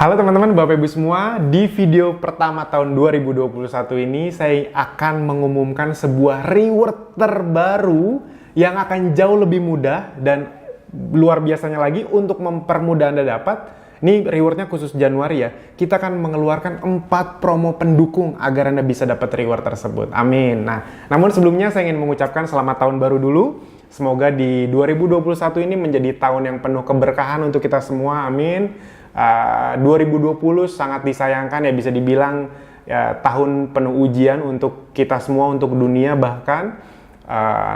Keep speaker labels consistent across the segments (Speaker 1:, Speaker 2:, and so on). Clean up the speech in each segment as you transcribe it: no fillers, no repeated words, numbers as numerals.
Speaker 1: Halo teman-teman, Bapak Ibu semua. Di video pertama tahun 2021 ini, saya akan mengumumkan sebuah reward terbaru yang akan jauh lebih mudah dan luar biasanya lagi untuk mempermudah Anda dapat. Ini rewardnya khusus Januari ya. Kita akan mengeluarkan 4 promo pendukung agar Anda bisa dapat reward tersebut. Amin. Nah, namun sebelumnya saya ingin mengucapkan selamat tahun baru dulu. Semoga di 2021 ini menjadi tahun yang penuh keberkahan untuk kita semua. Amin. 2020 sangat disayangkan ya, bisa dibilang ya, tahun penuh ujian untuk kita semua, untuk dunia bahkan.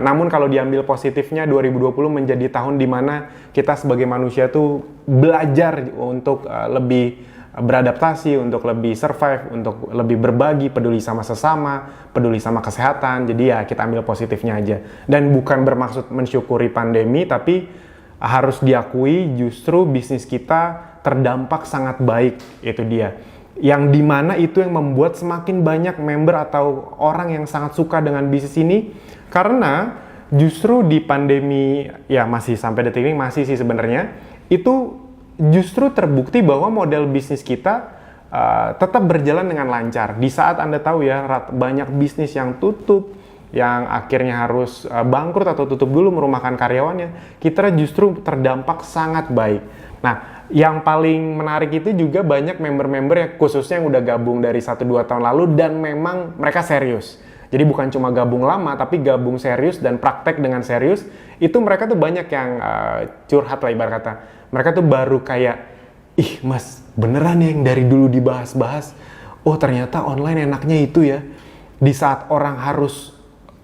Speaker 1: Namun kalau diambil positifnya, 2020 menjadi tahun dimana kita sebagai manusia tuh belajar untuk lebih beradaptasi, untuk lebih survive, untuk lebih berbagi, peduli sama sesama, peduli sama kesehatan. Jadi ya kita ambil positifnya aja. Dan bukan bermaksud mensyukuri pandemi, tapi harus diakui justru bisnis kita terdampak sangat baik. Itu dia. Yang dimana itu yang membuat semakin banyak member atau orang yang sangat suka dengan bisnis ini. Karena justru di pandemi, ya masih sampai detik ini masih sih sebenarnya, itu justru terbukti bahwa model bisnis kita tetap berjalan dengan lancar. Di saat Anda tahu ya, banyak bisnis yang tutup, yang akhirnya harus bangkrut atau tutup dulu merumahkan karyawannya, kita justru terdampak sangat baik. Nah, yang paling menarik itu juga banyak member-member yang khususnya yang udah gabung dari 1-2 tahun lalu dan memang mereka serius. Jadi bukan cuma gabung lama, tapi gabung serius dan praktek dengan serius. Itu mereka tuh banyak yang curhat lah ibarat kata. Mereka tuh baru kayak, ih mas, beneran yang dari dulu dibahas-bahas. Oh ternyata online enaknya itu ya. Di saat orang harus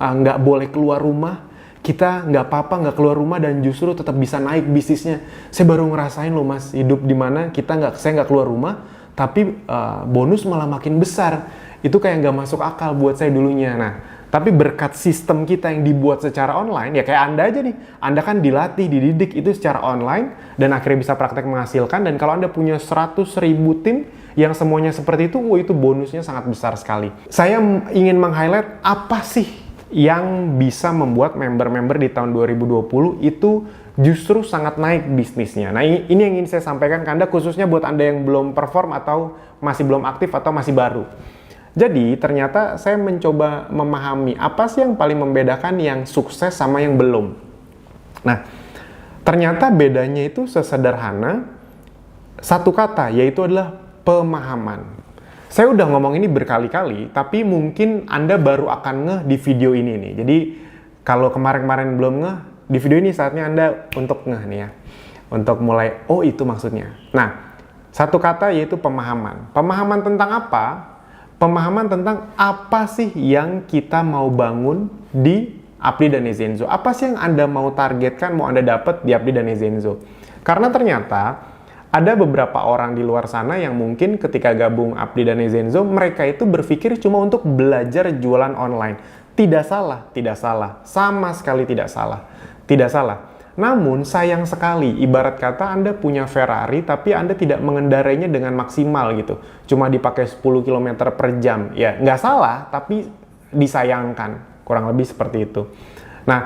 Speaker 1: nggak boleh keluar rumah, kita nggak apa-apa nggak keluar rumah dan justru tetap bisa naik bisnisnya. Saya baru ngerasain loh mas, hidup di mana saya nggak keluar rumah, tapi bonus malah makin besar. Itu kayak nggak masuk akal buat saya dulunya. Nah, tapi berkat sistem kita yang dibuat secara online, ya kayak Anda aja nih, Anda kan dilatih, dididik itu secara online, dan akhirnya bisa praktek menghasilkan, dan kalau Anda punya 100.000 tim, yang semuanya seperti itu, itu bonusnya sangat besar sekali. Saya ingin meng-highlight apa sih yang bisa membuat member-member di tahun 2020 itu justru sangat naik bisnisnya. Nah, ini yang ingin saya sampaikan ke Anda, khususnya buat Anda yang belum perform atau masih belum aktif atau masih baru. Jadi, ternyata saya mencoba memahami apa sih yang paling membedakan yang sukses sama yang belum. Nah, ternyata bedanya itu sesederhana satu kata, yaitu adalah pemahaman. Saya udah ngomong ini berkali-kali, tapi mungkin Anda baru akan ngeh di video ini nih. Jadi, kalau kemarin-kemarin belum ngeh, di video ini saatnya Anda untuk ngeh nih ya. Untuk mulai, oh itu maksudnya. Nah, satu kata yaitu pemahaman. Pemahaman tentang apa? Pemahaman tentang apa sih yang kita mau bangun di Apli dan Ezenzo. Apa sih yang Anda mau targetkan, mau Anda dapat di Apli dan Ezenzo. Karena ternyata ada beberapa orang di luar sana yang mungkin ketika gabung Apli dan Ezenzo, mereka itu berpikir cuma untuk belajar jualan online. Tidak salah, tidak salah. Sama sekali tidak salah. Tidak salah. Namun sayang sekali, ibarat kata Anda punya Ferrari tapi Anda tidak mengendarainya dengan maksimal gitu. Cuma dipakai 10 km per jam. Ya nggak salah, tapi disayangkan. Kurang lebih seperti itu. Nah,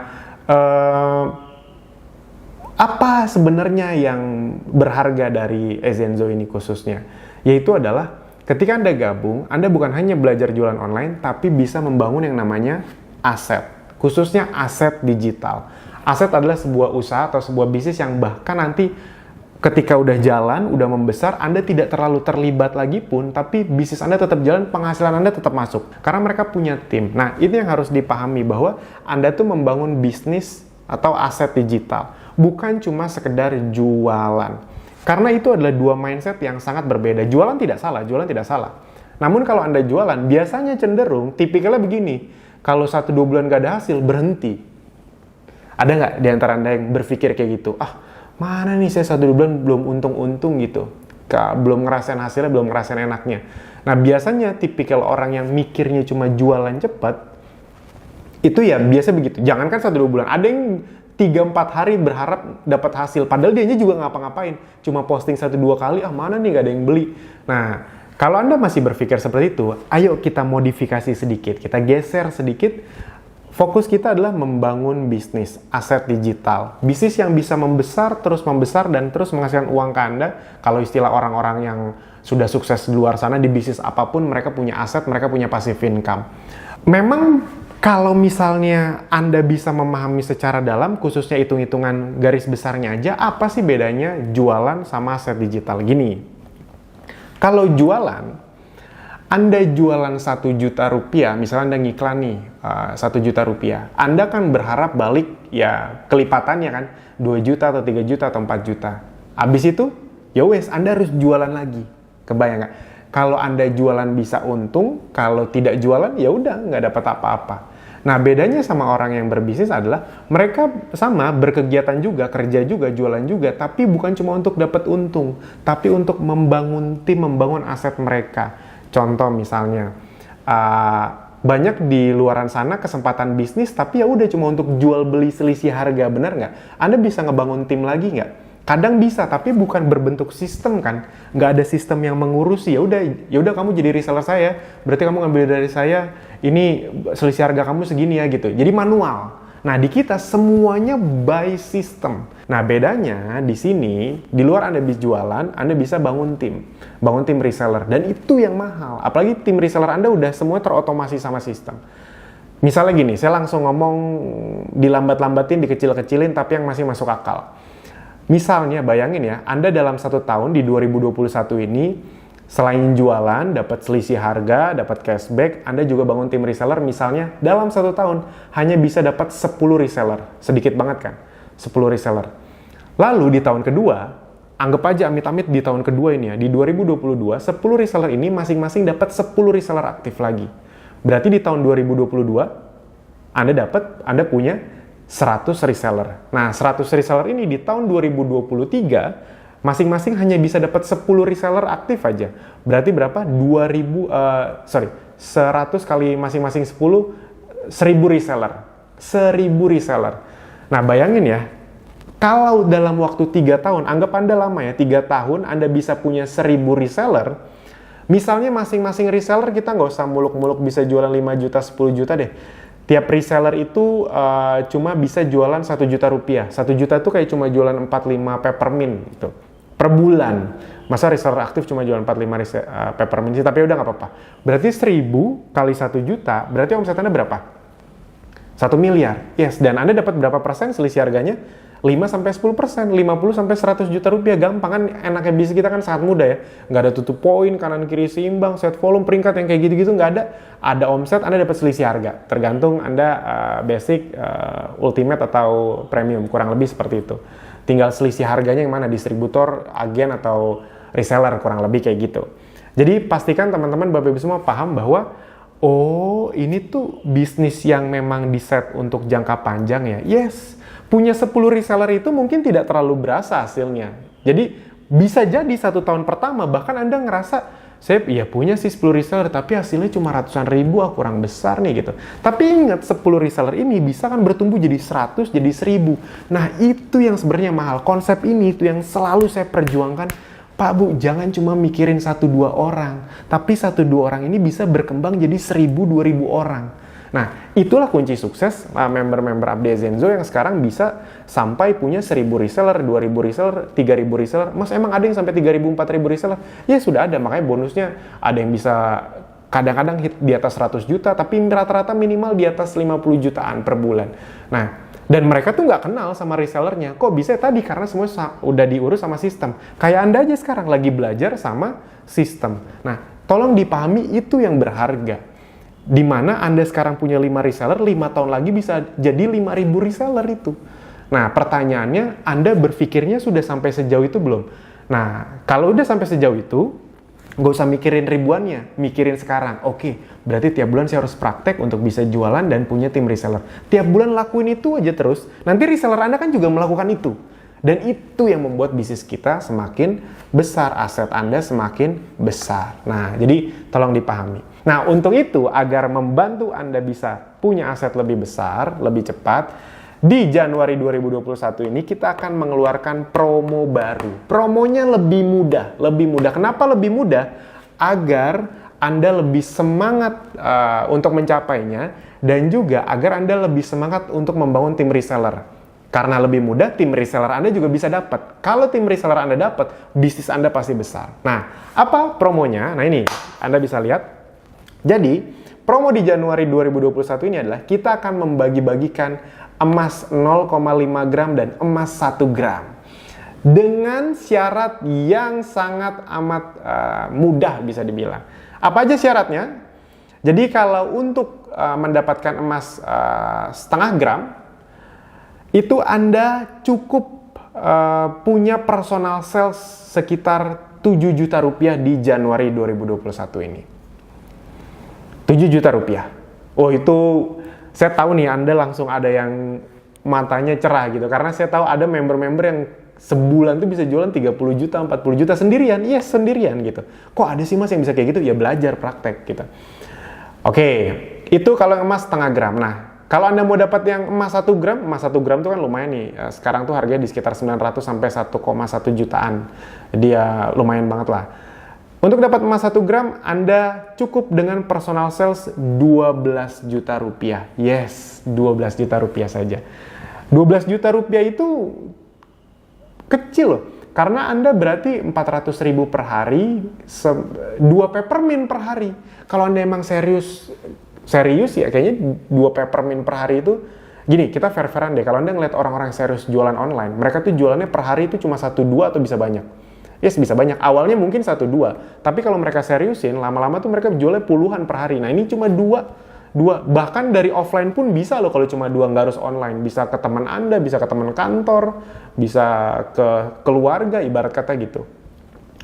Speaker 1: apa sebenarnya yang berharga dari Ezenzo ini khususnya? Yaitu adalah ketika Anda gabung, Anda bukan hanya belajar jualan online, tapi bisa membangun yang namanya aset. Khususnya aset digital. Aset adalah sebuah usaha atau sebuah bisnis yang bahkan nanti ketika udah jalan, udah membesar, Anda tidak terlalu terlibat lagi pun, tapi bisnis Anda tetap jalan, penghasilan Anda tetap masuk. Karena mereka punya tim. Nah, ini yang harus dipahami bahwa Anda tuh membangun bisnis atau aset digital. Bukan cuma sekedar jualan. Karena itu adalah dua mindset yang sangat berbeda. Jualan tidak salah, jualan tidak salah. Namun kalau Anda jualan, biasanya cenderung tipikalnya begini. Kalau 1-2 bulan gak ada hasil, berhenti. Ada nggak di antara Anda yang berpikir kayak gitu? Ah, mana nih saya 1-2 bulan belum untung-untung gitu. Belum ngerasain hasilnya, belum ngerasain enaknya. Nah, biasanya tipikal orang yang mikirnya cuma jualan cepat, itu ya biasa begitu. Jangankan 1-2 bulan. Ada yang 3-4 hari berharap dapat hasil. Padahal dianya juga ngapa-ngapain. Cuma posting 1-2 kali, ah mana nih nggak ada yang beli. Nah, kalau Anda masih berpikir seperti itu, ayo kita modifikasi sedikit. Kita geser sedikit Fokus kita adalah membangun bisnis, aset digital. Bisnis yang bisa membesar, terus membesar, dan terus menghasilkan uang ke Anda. Kalau istilah orang-orang yang sudah sukses di luar sana, di bisnis apapun, mereka punya aset, mereka punya passive income. Memang kalau misalnya Anda bisa memahami secara dalam, khususnya hitung-hitungan garis besarnya aja, apa sih bedanya jualan sama aset digital? Gini, kalau jualan, Anda jualan 1 juta rupiah, misalnya Anda ngiklan nih, 1 juta rupiah. Anda kan berharap balik, ya kelipatannya kan, 2 juta atau 3 juta atau 4 juta. Habis itu, ya wes, Anda harus jualan lagi. Kebayang nggak? Kalau Anda jualan bisa untung, kalau tidak jualan, ya udah, nggak dapat apa-apa. Nah, bedanya sama orang yang berbisnis adalah, mereka sama, berkegiatan juga, kerja juga, jualan juga, tapi bukan cuma untuk dapat untung, tapi untuk membangun tim, membangun aset mereka. Contoh misalnya, banyak di luaran sana kesempatan bisnis, tapi ya udah cuma untuk jual beli selisih harga, benar nggak? Anda bisa ngebangun tim lagi nggak? Kadang bisa, tapi bukan berbentuk sistem kan? Nggak ada sistem yang mengurusi. Ya udah kamu jadi reseller saya, berarti kamu ngambil dari saya, ini selisih harga kamu segini ya gitu. Jadi manual. Nah, di kita semuanya by system. Nah, bedanya di sini, di luar Anda bisa jualan, Anda bisa bangun tim reseller, dan itu yang mahal. Apalagi tim reseller Anda udah semua terotomasi sama sistem. Misalnya gini, saya langsung ngomong dilambat-lambatin, dikecil-kecilin, tapi yang masih masuk akal. Misalnya, bayangin ya, Anda dalam 1 tahun di 2021 ini, selain jualan, dapat selisih harga, dapat cashback, Anda juga bangun tim reseller, misalnya dalam 1 tahun hanya bisa dapat 10 reseller. Sedikit banget kan? 10 reseller. Lalu di tahun kedua, anggap aja amit-amit di tahun kedua ini ya, di 2022, 10 reseller ini masing-masing dapat 10 reseller aktif lagi. Berarti di tahun 2022, Anda punya 100 reseller. Nah, 100 reseller ini di tahun 2023, masing-masing hanya bisa dapat 10 reseller aktif aja. Berarti berapa? 100 kali masing-masing 10, 1000 reseller. 1000 reseller. Nah, bayangin ya, kalau dalam waktu 3 tahun, anggap Anda lama ya, 3 tahun Anda bisa punya 1000 reseller, misalnya masing-masing reseller kita nggak usah muluk-muluk bisa jualan 5 juta, 10 juta deh. Tiap reseller itu cuma bisa jualan 1 juta rupiah. 1 juta itu kayak cuma jualan 4-5 peppermint gitu per bulan. Masa reseller aktif cuma jualan 4-5 peppermint sih, tapi udah nggak apa-apa. Berarti 1000 kali 1 juta, berarti omset Anda berapa? 1 miliar. Yes, dan Anda dapat berapa persen selisih harganya? 5-10%, 50-100 juta rupiah. Gampang kan, enaknya bisnis kita kan sangat mudah ya. Nggak ada tutup poin, kanan kiri seimbang, set volume, peringkat yang kayak gitu-gitu nggak ada. Ada omset, Anda dapat selisih harga. Tergantung Anda basic, ultimate, atau premium, kurang lebih seperti itu. Tinggal selisih harganya yang mana, distributor, agen, atau reseller, kurang lebih kayak gitu. Jadi pastikan teman-teman, Bapak Ibu semua paham bahwa, oh ini tuh bisnis yang memang diset untuk jangka panjang ya. Yes, punya 10 reseller itu mungkin tidak terlalu berasa hasilnya. Jadi bisa jadi 1 tahun pertama, bahkan Anda ngerasa, saya punya sih 10 reseller, tapi hasilnya cuma ratusan ribu, kurang besar nih gitu. Tapi ingat, 10 reseller ini bisa kan bertumbuh jadi 100, jadi 1000. Nah, itu yang sebenarnya mahal. Konsep ini itu yang selalu saya perjuangkan. Pak Bu, jangan cuma mikirin 1-2 orang, tapi 1-2 orang ini bisa berkembang jadi 1000-2000 orang. Nah, itulah kunci sukses member-member Abdi Zenzo yang sekarang bisa sampai punya 1000 reseller, 2000 reseller, 3000 reseller. Mas, emang ada yang sampai 3000, 4000 reseller? Ya sudah ada, makanya bonusnya ada yang bisa kadang-kadang hit di atas 100 juta, tapi rata-rata minimal di atas 50 jutaan per bulan. Nah, dan mereka tuh nggak kenal sama resellernya. Kok bisa tadi? Karena semua udah diurus sama sistem. Kayak Anda aja sekarang lagi belajar sama sistem. Nah, tolong dipahami itu yang berharga. Di mana Anda sekarang punya 5 reseller, 5 tahun lagi bisa jadi 5.000 reseller itu. Nah, pertanyaannya, Anda berpikirnya sudah sampai sejauh itu belum? Nah, kalau udah sampai sejauh itu, nggak usah mikirin ribuannya, mikirin sekarang. Oke, berarti tiap bulan saya harus praktek untuk bisa jualan dan punya tim reseller. Tiap bulan lakuin itu aja terus, nanti reseller Anda kan juga melakukan itu. Dan itu yang membuat bisnis kita semakin besar, aset Anda semakin besar. Nah, jadi tolong dipahami. Nah, untuk itu, agar membantu Anda bisa punya aset lebih besar, lebih cepat, di Januari 2021 ini kita akan mengeluarkan promo baru. Promonya lebih mudah, lebih mudah. Kenapa lebih mudah? Agar Anda lebih semangat untuk mencapainya, dan juga agar Anda lebih semangat untuk membangun tim reseller. Karena lebih mudah, tim reseller Anda juga bisa dapat. Kalau tim reseller Anda dapat, bisnis Anda pasti besar. Nah, apa promonya? Nah ini, Anda bisa lihat. Jadi, promo di Januari 2021 ini adalah kita akan membagi-bagikan emas 0,5 gram dan emas 1 gram. Dengan syarat yang sangat amat mudah bisa dibilang. Apa aja syaratnya? Jadi kalau untuk mendapatkan emas setengah gram, itu Anda cukup punya personal sales sekitar 7 juta rupiah di Januari 2021 ini. 7 juta rupiah. Oh itu saya tahu nih Anda langsung ada yang matanya cerah gitu. Karena saya tahu ada member-member yang sebulan tuh bisa jualan 30 juta, 40 juta sendirian. Yes, sendirian gitu. Kok ada sih mas yang bisa kayak gitu? Ya belajar, praktek gitu. Oke, itu kalau emas setengah gram. Nah, kalau Anda mau dapat yang emas 1 gram, emas 1 gram itu kan lumayan nih. Sekarang tuh harganya di sekitar 900 sampai 1,1 jutaan. Dia lumayan banget lah. Untuk dapat emas 1 gram, Anda cukup dengan personal sales 12 juta rupiah. Yes, 12 juta rupiah saja. 12 juta rupiah itu kecil loh. Karena Anda berarti 400 ribu per hari, 2 peppermint per hari. Kalau Anda emang serius ya kayaknya 2 peppermint per hari itu, gini, kita fair-fairan deh. Kalau Anda ngeliat orang-orang serius jualan online, mereka tuh jualannya per hari itu cuma 1-2 atau bisa banyak. Yes, bisa banyak. Awalnya mungkin 1-2. Tapi kalau mereka seriusin, lama-lama tuh mereka jualnya puluhan per hari. Nah ini cuma 2. Bahkan dari offline pun bisa loh kalau cuma 2, nggak harus online. Bisa ke teman Anda, bisa ke teman kantor, bisa ke keluarga, ibarat kata gitu.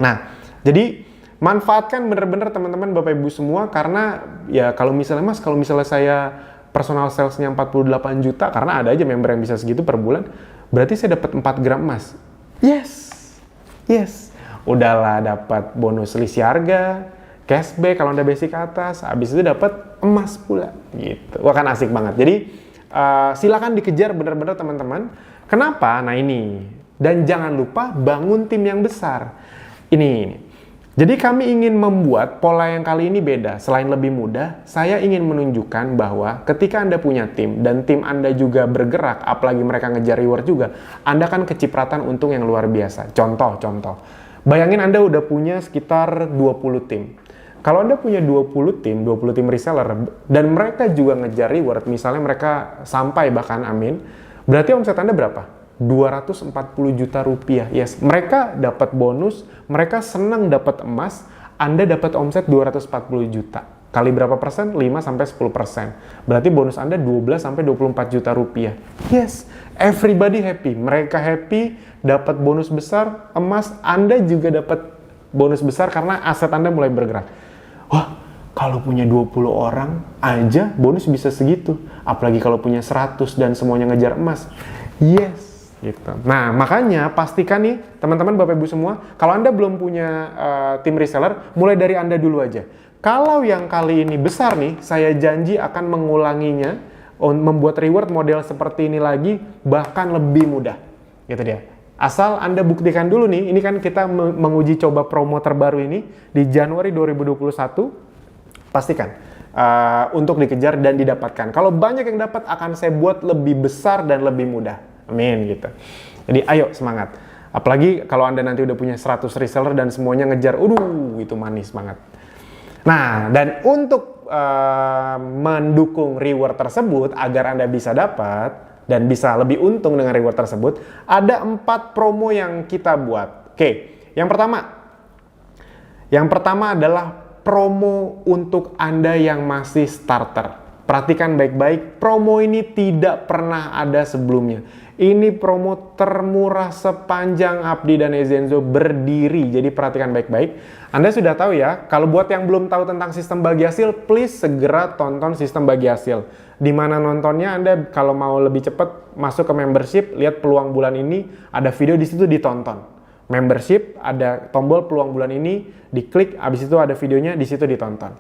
Speaker 1: Nah, jadi manfaatkan bener-bener teman-teman Bapak Ibu semua, karena ya kalau misalnya saya personal salesnya 48 juta, karena ada aja member yang bisa segitu per bulan, berarti saya dapat 4 gram emas. Yes. Udahlah dapat bonus selisih harga, cashback kalau Anda basic ke atas, habis itu dapat emas pula gitu. Wah kan asik banget. Jadi silakan dikejar bener-bener teman-teman. Kenapa? Nah ini. Dan jangan lupa bangun tim yang besar. Ini. Jadi kami ingin membuat pola yang kali ini beda. Selain lebih mudah, saya ingin menunjukkan bahwa ketika Anda punya tim dan tim Anda juga bergerak, apalagi mereka ngejar reward juga, Anda kan kecipratan untung yang luar biasa. Contoh. Bayangin Anda udah punya sekitar 20 tim. Kalau Anda punya 20 tim reseller, dan mereka juga ngejar reward, misalnya mereka sampai bahkan amin, berarti omset Anda berapa? 240 juta rupiah. Yes, mereka dapat bonus, mereka senang dapat emas, Anda dapat omset 240 juta. Kali berapa persen? 5-10%. Berarti bonus Anda 12-24 juta rupiah. Yes, everybody happy. Mereka happy, dapat bonus besar, emas, Anda juga dapat bonus besar karena aset Anda mulai bergerak. Wah, kalau punya 20 orang aja bonus bisa segitu. Apalagi kalau punya 100 dan semuanya ngejar emas. Yes. Gitu. Nah, makanya pastikan nih teman-teman Bapak Ibu semua, kalau Anda belum punya tim reseller, mulai dari Anda dulu aja. Kalau yang kali ini besar nih, saya janji akan mengulanginya, membuat reward model seperti ini lagi, bahkan lebih mudah. Gitu dia. Asal Anda buktikan dulu nih, ini kan kita menguji coba promo terbaru ini di Januari 2021, pastikan untuk dikejar dan didapatkan. Kalau banyak yang dapat, akan saya buat lebih besar dan lebih mudah. Amin gitu. Jadi ayo semangat. Apalagi kalau Anda nanti udah punya 100 reseller dan semuanya ngejar, itu manis banget. Nah, dan untuk mendukung reward tersebut agar Anda bisa dapat dan bisa lebih untung dengan reward tersebut, ada 4 promo yang kita buat. Oke, yang pertama adalah promo untuk Anda yang masih starter. Perhatikan baik-baik, promo ini tidak pernah ada sebelumnya. Ini promo termurah sepanjang Abdi dan Ezenzo berdiri. Jadi perhatikan baik-baik. Anda sudah tahu ya, kalau buat yang belum tahu tentang sistem bagi hasil, please segera tonton sistem bagi hasil. Di mana nontonnya, Anda kalau mau lebih cepat masuk ke membership, lihat peluang bulan ini, ada video di situ ditonton. Membership, ada tombol peluang bulan ini, diklik, habis itu ada videonya, di situ ditonton.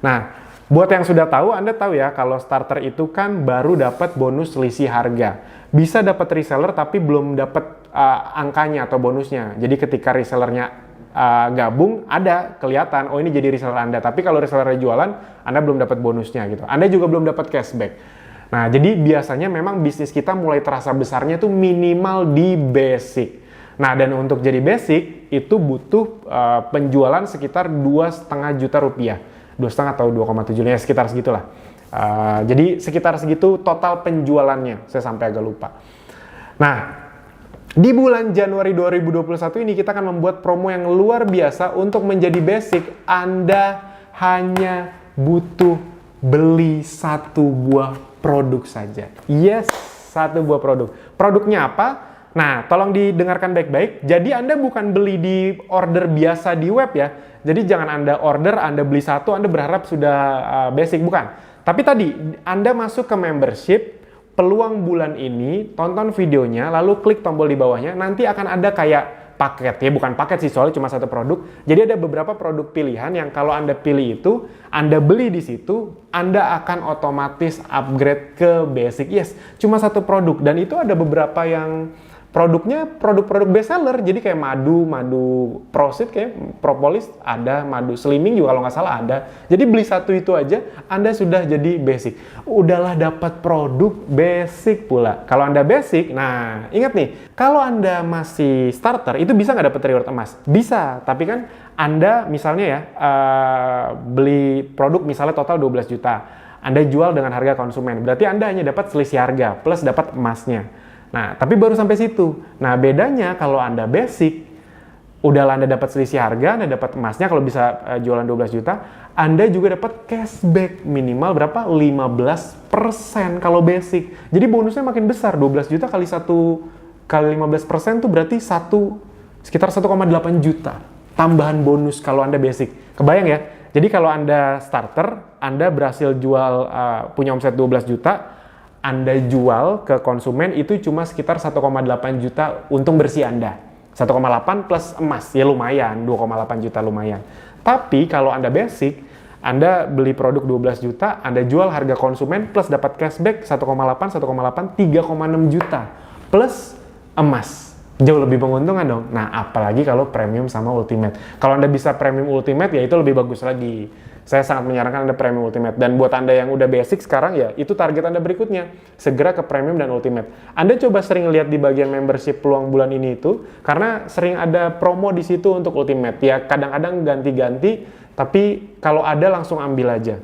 Speaker 1: Nah, buat yang sudah tahu, Anda tahu ya, kalau starter itu kan baru dapat bonus selisih harga. Bisa dapat reseller tapi belum dapat angkanya atau bonusnya. Jadi ketika resellernya gabung, ada kelihatan, oh ini jadi reseller Anda. Tapi kalau reseller jualan, Anda belum dapat bonusnya gitu. Anda juga belum dapat cashback. Nah, jadi biasanya memang bisnis kita mulai terasa besarnya tuh minimal di basic. Nah, dan untuk jadi basic, itu butuh penjualan sekitar 2,5 juta rupiah. 2,5 atau 2,7, ya sekitar segitulah. Jadi sekitar segitu total penjualannya, saya sampai agak lupa. Nah, di bulan Januari 2021 ini kita akan membuat promo yang luar biasa. Untuk menjadi basic, Anda hanya butuh beli 1 buah produk saja. Yes, 1 buah produk. Produknya apa? Nah, tolong didengarkan baik-baik. Jadi Anda bukan beli di order biasa di web ya. Jadi jangan Anda order, Anda beli 1, Anda berharap sudah basic. Bukan. Tapi tadi, Anda masuk ke membership, peluang bulan ini, tonton videonya, lalu klik tombol di bawahnya, nanti akan ada kayak paket, ya bukan paket sih, soalnya cuma 1 produk. Jadi ada beberapa produk pilihan yang kalau Anda pilih itu, Anda beli di situ, Anda akan otomatis upgrade ke basic. Yes, cuma 1 produk, dan itu ada beberapa yang produknya produk-produk best seller, jadi kayak madu Prosit, kayak propolis ada, madu slimming juga kalau nggak salah ada. Jadi beli 1 itu aja, Anda sudah jadi basic. Udahlah dapat produk basic pula. Kalau Anda basic, nah ingat nih, kalau Anda masih starter, itu bisa nggak dapat reward emas? Bisa, tapi kan Anda misalnya ya, beli produk misalnya total 12 juta. Anda jual dengan harga konsumen, berarti Anda hanya dapat selisih harga, plus dapat emasnya. Nah, tapi baru sampai situ. Nah, bedanya kalau Anda basic, udahlah Anda dapat selisih harga, Anda dapat emasnya kalau bisa jualan 12 juta, Anda juga dapat cashback minimal berapa? 15% kalau basic. Jadi bonusnya makin besar, 12 juta kali 15% tuh berarti sekitar 1,8 juta tambahan bonus kalau Anda basic. Kebayang ya? Jadi kalau Anda starter, Anda berhasil jual punya omset 12 juta, Anda jual ke konsumen itu cuma sekitar 1,8 juta untung bersih Anda. 1,8 plus emas, ya lumayan, 2,8 juta lumayan. Tapi kalau Anda basic, Anda beli produk 12 juta, Anda jual harga konsumen plus dapat cashback 1,8, 3,6 juta. Plus emas. Jauh lebih menguntungkan dong. Nah, apalagi kalau premium sama ultimate. Kalau Anda bisa premium ultimate, ya itu lebih bagus lagi. Saya sangat menyarankan Anda premium ultimate. Dan buat Anda yang udah basic sekarang ya, itu target Anda berikutnya. Segera ke premium dan ultimate. Anda coba sering lihat di bagian membership peluang bulan ini itu, karena sering ada promo di situ untuk ultimate. Ya kadang-kadang ganti-ganti, tapi kalau ada langsung ambil aja.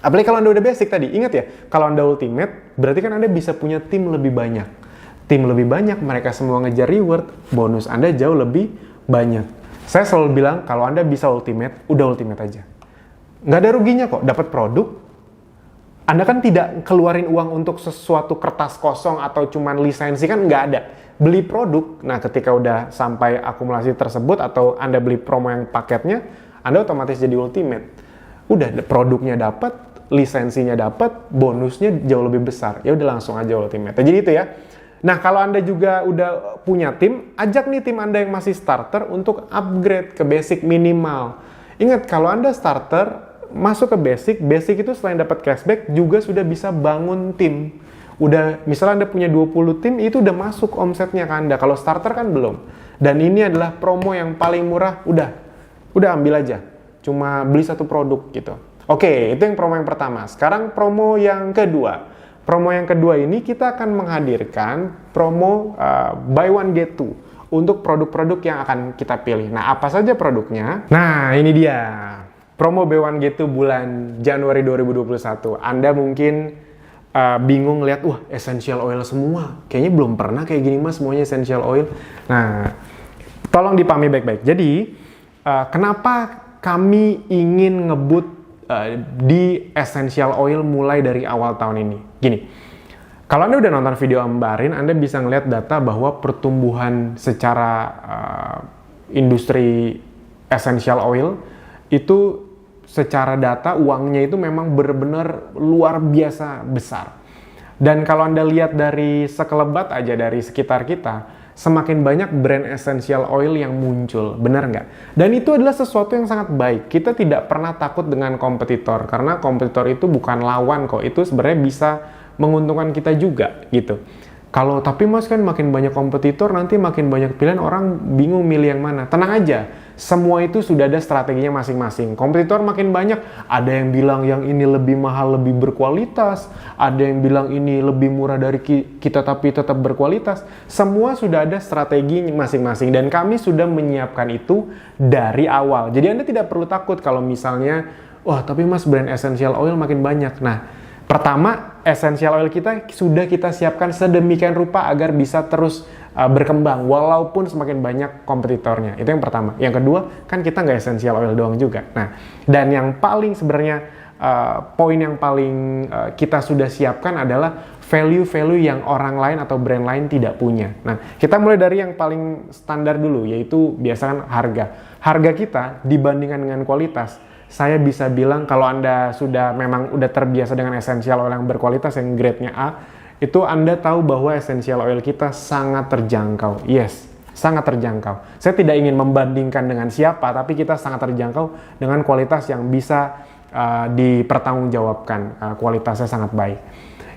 Speaker 1: Apalagi kalau Anda udah basic tadi, ingat ya, kalau Anda ultimate, berarti kan Anda bisa punya tim lebih banyak. Tim lebih banyak, mereka semua ngejar reward, bonus Anda jauh lebih banyak. Saya selalu bilang, kalau Anda bisa ultimate, udah ultimate aja. Nggak ada ruginya kok, dapat produk. Anda kan tidak keluarin uang untuk sesuatu kertas kosong atau cuman lisensi, kan nggak ada. Beli produk, nah ketika udah sampai akumulasi tersebut atau Anda beli promo yang paketnya, Anda otomatis jadi ultimate. Udah, produknya dapat, lisensinya dapat, bonusnya jauh lebih besar. Ya udah langsung aja ultimate. Jadi itu ya. Nah, kalau Anda juga udah punya tim, ajak nih tim Anda yang masih starter untuk upgrade ke basic minimal. Ingat, kalau Anda starter, masuk ke basic itu selain dapat cashback, juga sudah bisa bangun tim. Udah, misalnya Anda punya 20 tim, itu udah masuk omsetnya ke Anda. Kalau starter kan belum. Dan ini adalah promo yang paling murah, udah ambil aja. Cuma beli 1 produk gitu. Oke, itu yang promo yang pertama. Sekarang promo yang kedua. Promo yang kedua ini kita akan menghadirkan promo buy one get two untuk produk-produk yang akan kita pilih. Nah, apa saja produknya? Nah, ini dia. Promo buy one get two bulan Januari 2021. Anda mungkin bingung lihat, wah essential oil semua. Kayaknya belum pernah kayak gini mas, semuanya essential oil. Nah, tolong dipahami baik-baik. Jadi, kenapa kami ingin ngebut di essential oil mulai dari awal tahun ini? Gini, kalau Anda udah nonton video kemarin, Anda bisa ngeliat data bahwa pertumbuhan secara industri essential oil itu secara data uangnya itu memang benar-benar luar biasa besar. Dan kalau Anda lihat dari sekelebat aja dari sekitar kita, semakin banyak brand essential oil yang muncul, benar nggak? Dan itu adalah sesuatu yang sangat baik. Kita tidak pernah takut dengan kompetitor, karena kompetitor itu bukan lawan kok. Itu sebenarnya bisa menguntungkan kita juga, gitu. Tapi mas kan makin banyak kompetitor, nanti makin banyak pilihan, orang bingung milih yang mana. Tenang aja, semua itu sudah ada strateginya masing-masing. Kompetitor makin banyak, ada yang bilang yang ini lebih mahal, lebih berkualitas, ada yang bilang ini lebih murah dari kita tapi tetap berkualitas. Semua sudah ada strategi masing-masing dan kami sudah menyiapkan itu dari awal. Jadi Anda tidak perlu takut kalau misalnya, wah tapi mas brand essential oil makin banyak. Nah, pertama, essential oil kita sudah kita siapkan sedemikian rupa agar bisa terus berkembang walaupun semakin banyak kompetitornya. Itu yang pertama. Yang kedua, kan kita nggak essential oil doang juga. Nah, dan yang paling sebenarnya poin yang paling kita sudah siapkan adalah value-value yang orang lain atau brand lain tidak punya. Nah, kita mulai dari yang paling standar dulu, yaitu biasakan harga. Harga kita dibandingkan dengan kualitas, saya bisa bilang kalau Anda sudah memang udah terbiasa dengan essential oil yang berkualitas, yang grade-nya A, itu Anda tahu bahwa essential oil kita sangat terjangkau. Yes, sangat terjangkau. Saya tidak ingin membandingkan dengan siapa, tapi kita sangat terjangkau dengan kualitas yang bisa dipertanggungjawabkan. Kualitasnya sangat baik.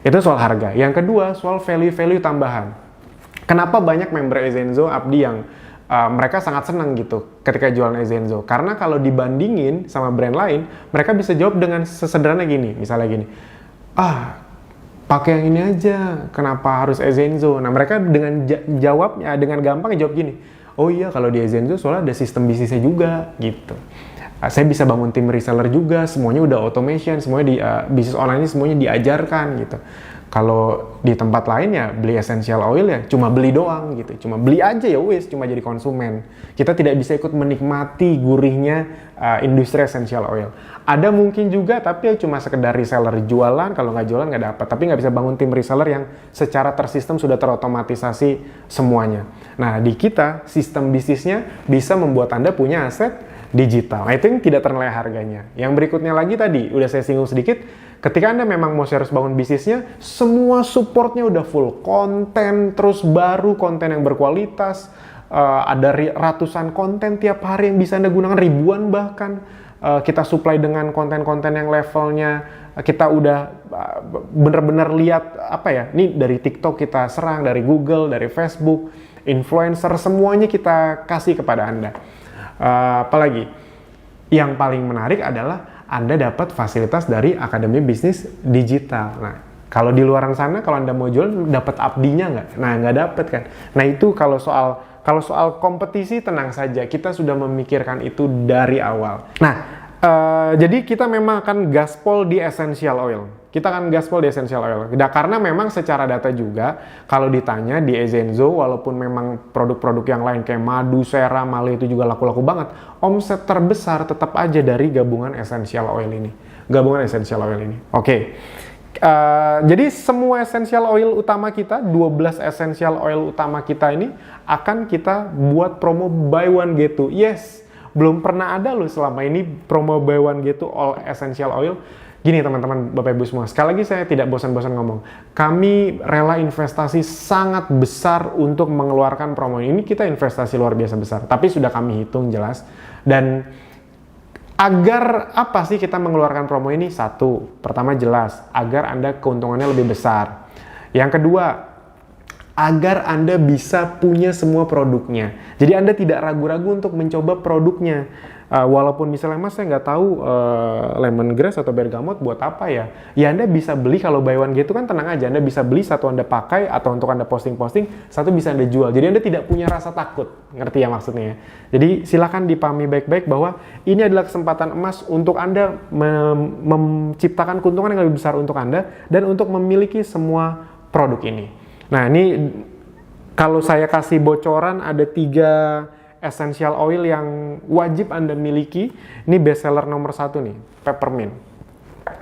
Speaker 1: Itu soal harga. Yang kedua, soal value-value tambahan. Kenapa banyak member Ezenzo Abdi yang mereka sangat senang gitu ketika jualan Ezenzo? Karena kalau dibandingin sama brand lain, mereka bisa jawab dengan sesederhana gini, misalnya gini, pakai yang ini aja, kenapa harus Ezenzo? Nah, mereka dengan jawabnya, dengan gampang jawab gini, oh iya kalau di Ezenzo soalnya ada sistem bisnisnya juga, gitu. Saya bisa bangun tim reseller juga, semuanya udah automation, semuanya di bisnis online ini semuanya diajarkan, gitu. Kalau di tempat lain ya beli essential oil ya cuma beli doang gitu, cuma beli aja ya wes, cuma jadi konsumen. Kita tidak bisa ikut menikmati gurihnya industri essential oil. Ada mungkin juga tapi ya cuma sekedar reseller jualan, kalau nggak jualan nggak dapat. Tapi nggak bisa bangun tim reseller yang secara tersistem sudah terotomatisasi semuanya. Nah di kita sistem bisnisnya bisa membuat Anda punya aset digital. Nah, itu yang tidak ternilai harganya. Yang berikutnya lagi tadi udah saya singgung sedikit. Ketika Anda memang mau serius bangun bisnisnya, semua supportnya udah full. Konten terus baru, konten yang berkualitas, ada ratusan konten tiap hari yang bisa Anda gunakan, ribuan bahkan. Kita supply dengan konten-konten yang levelnya, kita udah bener-bener lihat apa ya, ini dari TikTok kita serang, dari Google, dari Facebook, influencer, semuanya kita kasih kepada Anda. Apalagi, yang paling menarik adalah Anda dapat fasilitas dari Akademi Bisnis Digital. Nah, kalau di luar sana, kalau Anda mau jual, dapat abdinya nggak? Nah, nggak dapat kan? Nah, itu kalau soal kompetisi, tenang saja. Kita sudah memikirkan itu dari awal. Nah, jadi kita memang akan gaspol di essential oil. Kita akan gaspol di essential oil. Nah, karena memang secara data juga, kalau ditanya di Ezenzo, walaupun memang produk-produk yang lain kayak madu, seram, male itu juga laku-laku banget, omset terbesar tetap aja dari gabungan essential oil ini. Gabungan essential oil ini. Oke. Jadi semua essential oil utama kita, 12 essential oil utama kita ini, akan kita buat promo buy one get two. Yes, belum pernah ada loh selama ini promo buy one get two all essential oil. Gini teman-teman, Bapak Ibu semua, sekali lagi saya tidak bosan-bosan ngomong. Kami rela investasi sangat besar untuk mengeluarkan promo ini. Kita investasi luar biasa besar, tapi sudah kami hitung jelas. Dan agar apa sih kita mengeluarkan promo ini? Satu, pertama jelas, agar Anda keuntungannya lebih besar. Yang kedua, agar Anda bisa punya semua produknya. Jadi Anda tidak ragu-ragu untuk mencoba produknya. Walaupun misalnya mas saya nggak tahu lemongrass atau bergamot buat apa ya. Ya Anda bisa beli, kalau buy one get two kan tenang aja. Anda bisa beli, satu Anda pakai atau untuk Anda posting-posting, satu bisa Anda jual. Jadi Anda tidak punya rasa takut. Ngerti ya maksudnya ya? Jadi silakan dipahami baik-baik bahwa ini adalah kesempatan emas untuk Anda menciptakan keuntungan yang lebih besar untuk Anda dan untuk memiliki semua produk ini. Nah ini kalau saya kasih bocoran, ada 3 essential oil yang wajib Anda miliki. Ini best seller nomor 1 nih, peppermint.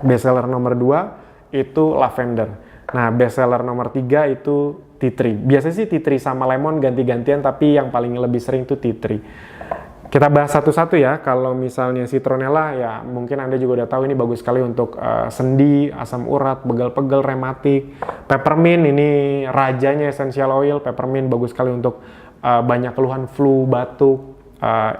Speaker 1: Best seller nomor 2 itu lavender. Nah, best seller nomor 3 itu tea tree. Biasanya sih tea tree sama lemon ganti-gantian, tapi yang paling lebih sering itu tea tree. Kita bahas satu-satu ya. Kalau misalnya citronella, ya mungkin Anda juga udah tahu ini bagus sekali untuk sendi, asam urat, pegal-pegal, rematik. Peppermint ini rajanya essential oil. Peppermint bagus sekali untuk banyak keluhan flu, batuk,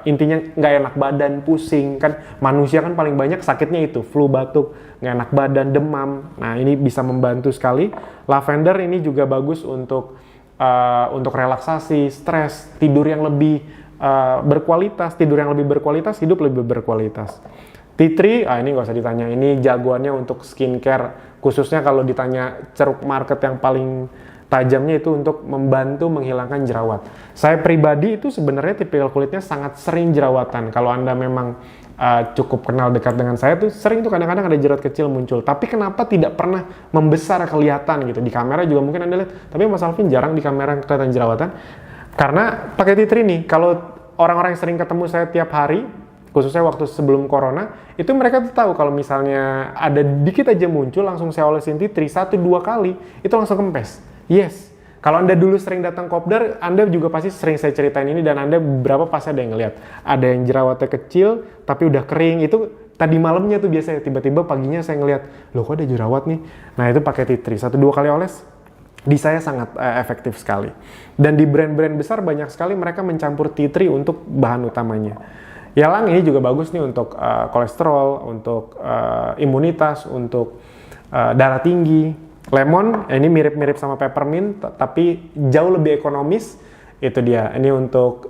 Speaker 1: intinya nggak enak badan, pusing, kan manusia kan paling banyak sakitnya itu, flu, batuk, nggak enak badan, demam. Nah ini bisa membantu sekali. Lavender ini juga bagus untuk relaksasi, stres, tidur yang lebih berkualitas, tidur yang lebih berkualitas, hidup lebih berkualitas. Tea tree, ini nggak usah ditanya, ini jagoannya untuk skincare, khususnya kalau ditanya ceruk market yang paling tajamnya itu untuk membantu menghilangkan jerawat. Saya pribadi itu sebenarnya tipikal kulitnya sangat sering jerawatan. Kalau Anda memang cukup kenal dekat dengan saya tuh sering tuh kadang-kadang ada jerawat kecil muncul. Tapi kenapa tidak pernah membesar kelihatan gitu? Di kamera juga mungkin Anda lihat, tapi Mas Alvin jarang di kamera kelihatan jerawatan. Karena pakai tea tree nih, kalau orang-orang yang sering ketemu saya tiap hari, khususnya waktu sebelum corona, itu mereka tuh tahu kalau misalnya ada dikit aja muncul, langsung saya olesin tea tree 1-2 kali, itu langsung kempes. Yes. Kalau Anda dulu sering datang kopdar, Anda juga pasti sering saya ceritain ini, dan Anda beberapa pasti ada yang ngeliat. Ada yang jerawatnya kecil, tapi udah kering, itu tadi malamnya tuh biasanya, tiba-tiba paginya saya ngeliat, loh kok ada jerawat nih? Nah itu pakai tea tree, 1-2 kali oles, di saya sangat efektif sekali. Dan di brand-brand besar banyak sekali mereka mencampur tea tree untuk bahan utamanya. Yalang ini juga bagus nih untuk kolesterol, untuk imunitas, untuk darah tinggi. Lemon ini mirip-mirip sama peppermint, tapi jauh lebih ekonomis. Itu dia. Ini untuk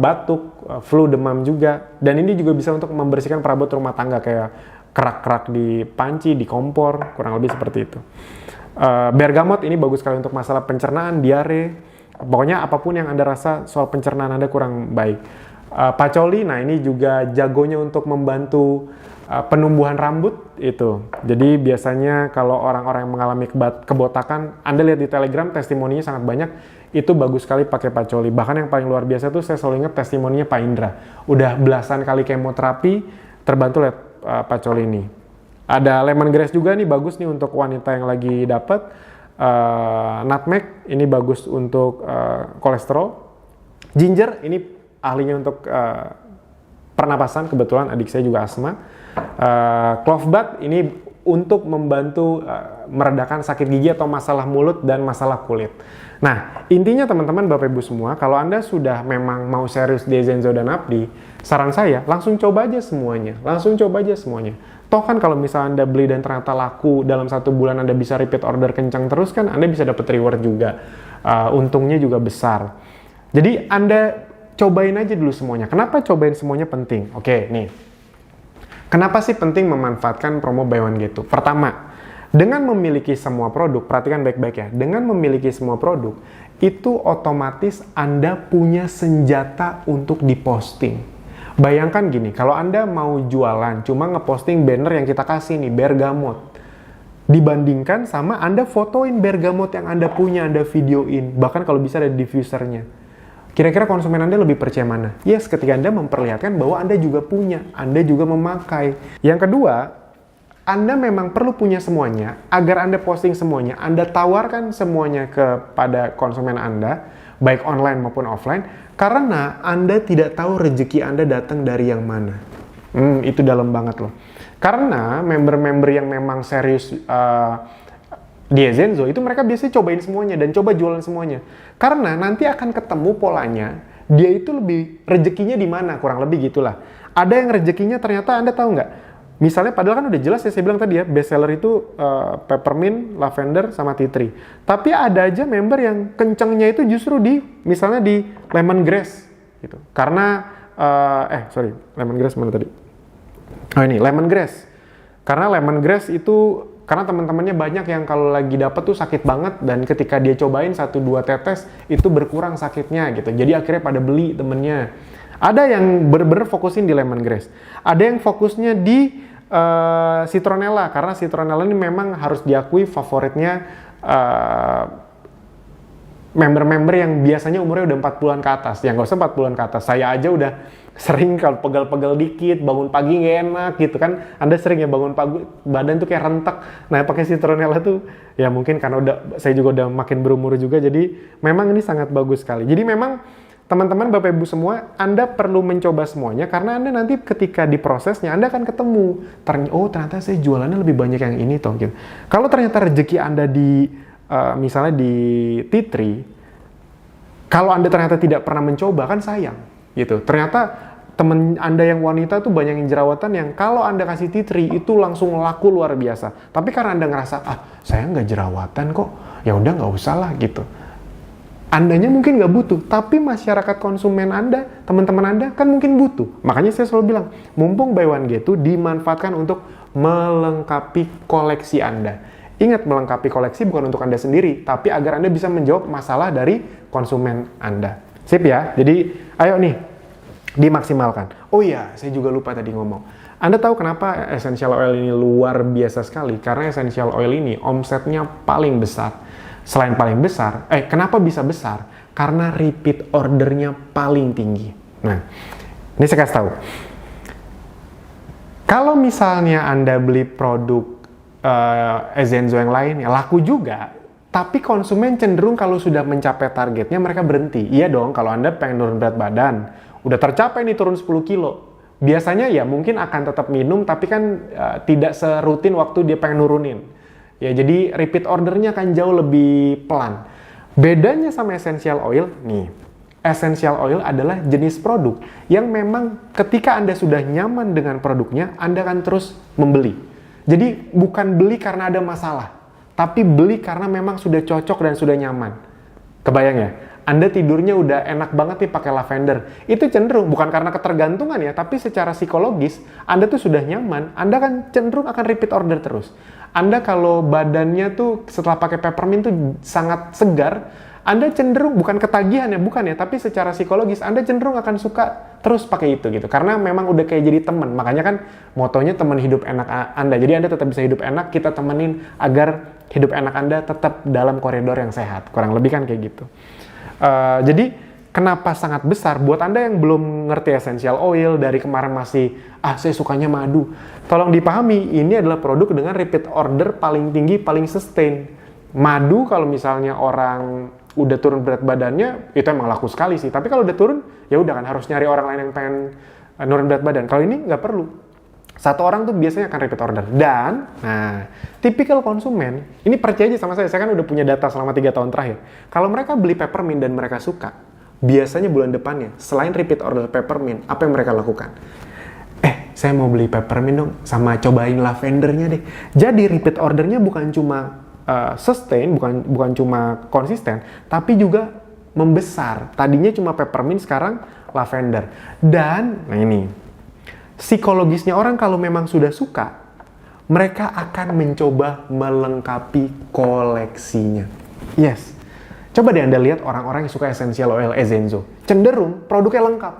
Speaker 1: batuk, flu, demam juga. Dan ini juga bisa untuk membersihkan perabot rumah tangga kayak kerak-kerak di panci, di kompor, kurang lebih seperti itu. Bergamot ini bagus sekali untuk masalah pencernaan, diare. Pokoknya apapun yang Anda rasa soal pencernaan Anda kurang baik. Pacoli, nah ini juga jagonya untuk membantu penumbuhan rambut itu. Jadi biasanya kalau orang-orang yang mengalami kebotakan, Anda lihat di Telegram testimoninya sangat banyak, itu bagus sekali pakai pacoli. Bahkan yang paling luar biasa tuh saya selalu ingat testimoninya Pak Indra. Udah belasan kali kemoterapi, terbantu lihat pacoli ini. Ada lemongrass juga nih, bagus nih untuk wanita yang lagi dapat. Nutmeg, ini bagus untuk kolesterol. Ginger, ini ahlinya untuk pernapasan, kebetulan adik saya juga asma. Clove bud ini untuk membantu meredakan sakit gigi atau masalah mulut dan masalah kulit. Nah, intinya teman-teman Bapak Ibu semua, kalau Anda sudah memang mau serius di Zenzo dan Abdi, saran saya langsung coba aja semuanya. Langsung coba aja semuanya. Toh kan kalau misalnya Anda beli dan ternyata laku, dalam 1 bulan Anda bisa repeat order kencang terus kan, Anda bisa dapat reward juga. Untungnya juga besar. Jadi Anda cobain aja dulu semuanya. Kenapa cobain semuanya penting? Oke, nih. Kenapa sih penting memanfaatkan promo buy one get two? Pertama, dengan memiliki semua produk, perhatikan baik-baik ya, dengan memiliki semua produk, itu otomatis Anda punya senjata untuk diposting. Bayangkan gini, kalau Anda mau jualan, cuma ngeposting banner yang kita kasih nih, bergamot. Dibandingkan sama Anda fotoin bergamot yang Anda punya, Anda videoin. Bahkan kalau bisa ada diffusernya. Kira-kira konsumen Anda lebih percaya mana? Yes, ketika Anda memperlihatkan bahwa Anda juga punya, Anda juga memakai. Yang kedua, Anda memang perlu punya semuanya, agar Anda posting semuanya, Anda tawarkan semuanya kepada konsumen Anda, baik online maupun offline, karena Anda tidak tahu rezeki Anda datang dari yang mana. Itu dalam banget loh. Karena member-member yang memang serius di Zenzo itu mereka biasanya cobain semuanya dan coba jualan semuanya. Karena nanti akan ketemu polanya, dia itu lebih rezekinya di mana, kurang lebih gitulah. Ada yang rezekinya ternyata Anda tahu nggak? Misalnya padahal kan udah jelas ya, saya bilang tadi ya, best seller itu peppermint, lavender, sama tea tree. Tapi ada aja member yang kencengnya itu justru di, misalnya di lemongrass gitu. Karena lemongrass mana tadi? Oh ini, lemongrass. Karena lemongrass itu, karena teman-temannya banyak yang kalau lagi dapet tuh sakit banget, dan ketika dia cobain 1-2 tetes itu berkurang sakitnya gitu. Jadi akhirnya pada beli temennya. Ada yang bener-bener fokusin di lemongrass. Ada yang fokusnya di citronella, karena citronella ini memang harus diakui favoritnya member-member yang biasanya umurnya udah 4 bulan ke atas. Yang nggak usah 4 bulan ke atas. Saya aja udah sering kalau pegal-pegal dikit, bangun pagi nggak enak gitu kan. Anda sering ya bangun pagi, badan tuh kayak rentek. Nah pakai citronella tuh, ya mungkin karena saya juga udah makin berumur juga, jadi memang ini sangat bagus sekali. Jadi memang teman-teman Bapak Ibu semua, Anda perlu mencoba semuanya, karena Anda nanti ketika diprosesnya, Anda akan ketemu, oh ternyata saya jualannya lebih banyak yang ini toh gitu. Kalau ternyata rezeki Anda di misalnya di tea tree, kalau Anda ternyata tidak pernah mencoba kan sayang gitu. Ternyata temen Anda yang wanita tuh banyak yang jerawatan yang kalau Anda kasih tea tree itu langsung laku luar biasa. Tapi karena Anda ngerasa, saya nggak jerawatan kok, ya udah nggak usah lah gitu. Andanya mungkin nggak butuh, tapi masyarakat konsumen Anda, teman-teman Anda kan mungkin butuh. Makanya saya selalu bilang, mumpung buy one get two dimanfaatkan untuk melengkapi koleksi Anda. Ingat, melengkapi koleksi bukan untuk Anda sendiri, tapi agar Anda bisa menjawab masalah dari konsumen Anda. Sip ya? Jadi, ayo nih, dimaksimalkan. Oh iya, saya juga lupa tadi ngomong. Anda tahu kenapa essential oil ini luar biasa sekali? Karena essential oil ini omsetnya paling besar. Selain paling besar, kenapa bisa besar? Karena repeat ordernya paling tinggi. Nah, ini saya kasih tahu. Kalau misalnya Anda beli produk Ezenzo yang lain, ya laku juga. Tapi konsumen cenderung kalau sudah mencapai targetnya, mereka berhenti. Iya dong, kalau Anda pengen turun berat badan, udah tercapai nih turun 10 kilo. Biasanya ya mungkin akan tetap minum, tapi kan tidak serutin waktu dia pengen nurunin. Ya, jadi repeat ordernya akan jauh lebih pelan. Bedanya sama essential oil, nih. Essential oil adalah jenis produk yang memang ketika Anda sudah nyaman dengan produknya, Anda akan terus membeli. Jadi bukan beli karena ada masalah, tapi beli karena memang sudah cocok dan sudah nyaman. Kebayang ya? Anda tidurnya udah enak banget nih pakai lavender. Itu cenderung bukan karena ketergantungan ya, tapi secara psikologis Anda tuh sudah nyaman, Anda kan cenderung akan repeat order terus. Anda kalau badannya tuh setelah pakai peppermint tuh sangat segar, Anda cenderung bukan ketagihan ya, bukan ya, tapi secara psikologis Anda cenderung akan suka terus pakai itu gitu. Karena memang udah kayak jadi teman. Makanya kan motonya teman hidup enak Anda. Jadi Anda tetap bisa hidup enak, kita temenin agar hidup enak Anda tetap dalam koridor yang sehat. Kurang lebih kan kayak gitu. Jadi kenapa sangat besar? Buat Anda yang belum ngerti essential oil, dari kemarin masih, saya sukanya madu. Tolong dipahami, ini adalah produk dengan repeat order paling tinggi, paling sustain. Madu kalau misalnya orang udah turun berat badannya, itu emang laku sekali sih. Tapi kalau udah turun, ya udah kan harus nyari orang lain yang pengen nurun berat badan. Kalau ini nggak perlu. Satu orang tuh biasanya akan repeat order. Dan, tipikal konsumen, ini percaya aja sama saya kan udah punya data selama 3 tahun terakhir. Kalau mereka beli peppermint dan mereka suka, biasanya bulan depannya, selain repeat order peppermint, apa yang mereka lakukan? Saya mau beli peppermint dong, sama cobain lavendernya deh. Jadi repeat ordernya bukan cuma sustain, bukan cuma konsisten, tapi juga membesar. Tadinya cuma peppermint, sekarang lavender. Dan, nah ini, psikologisnya orang kalau memang sudah suka, mereka akan mencoba melengkapi koleksinya. Yes. Coba deh Anda lihat orang-orang yang suka essential oil Ezenzo. Cenderung produknya lengkap.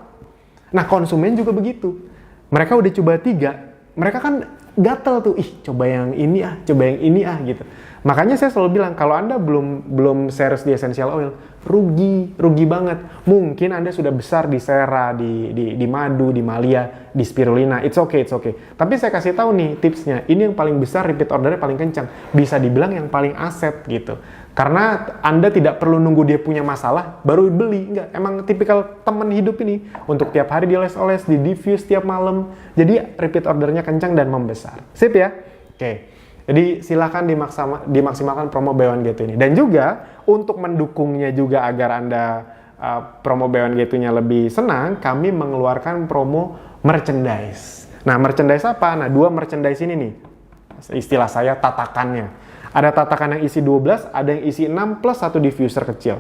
Speaker 1: Nah, konsumen juga begitu. Mereka udah coba 3, mereka kan gatel tuh, coba yang ini coba yang ini gitu. Makanya saya selalu bilang, kalau Anda belum serius di essential oil, rugi banget. Mungkin Anda sudah besar di Sera, di madu, di Malia, di spirulina. It's okay. Tapi saya kasih tahu nih tipsnya. Ini yang paling besar, repeat ordernya paling kencang. Bisa dibilang yang paling aset gitu. Karena Anda tidak perlu nunggu dia punya masalah, baru beli. Enggak, emang tipikal teman hidup ini. Untuk tiap hari dioles-oles, di diffuse tiap malam. Jadi repeat ordernya kencang dan membesar. Sip ya? Oke. Jadi silakan dimaksimalkan promo buy one get two ini. Dan juga untuk mendukungnya juga agar Anda promo buy one get two-nya lebih senang, kami mengeluarkan promo merchandise. Nah, merchandise apa? Nah, 2 merchandise ini nih. Istilah saya tatakannya. Ada tatakan yang isi 12, ada yang isi 6 plus 1 diffuser kecil.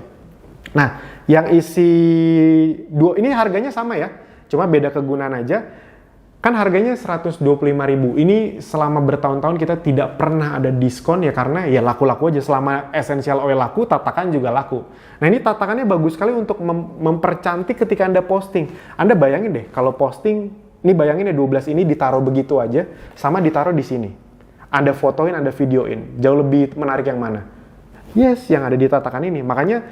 Speaker 1: Nah, yang isi 2 ini harganya sama ya. Cuma beda kegunaan aja. Kan harganya 125.000. Ini selama bertahun-tahun kita tidak pernah ada diskon ya, karena ya laku-laku aja. Selama essential oil laku, tatakan juga laku. Nah, ini tatakannya bagus sekali untuk mempercantik ketika Anda posting. Anda bayangin deh kalau posting, ini bayangin ya 12 ini ditaruh begitu aja sama ditaruh di sini. Anda fotoin, Anda videoin. Jauh lebih menarik yang mana? Yes, yang ada di tatakan ini. Makanya,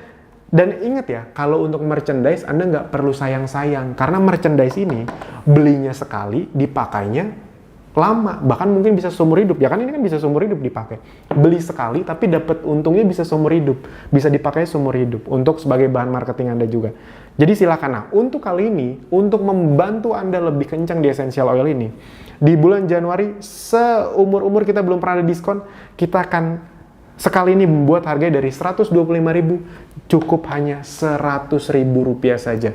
Speaker 1: dan ingat ya, kalau untuk merchandise Anda nggak perlu sayang-sayang. Karena merchandise ini, belinya sekali, dipakainya lama. Bahkan mungkin bisa seumur hidup. Ya kan ini kan bisa seumur hidup dipakai. Beli sekali, tapi dapat untungnya bisa seumur hidup. Bisa dipakai seumur hidup. Untuk sebagai bahan marketing Anda juga. Jadi silakan. Nah, untuk kali ini, untuk membantu Anda lebih kencang di essential oil ini, di bulan Januari, seumur-umur kita belum pernah ada diskon, kita akan sekali ini membuat harganya dari 125.000 cukup hanya Rp100.000 saja.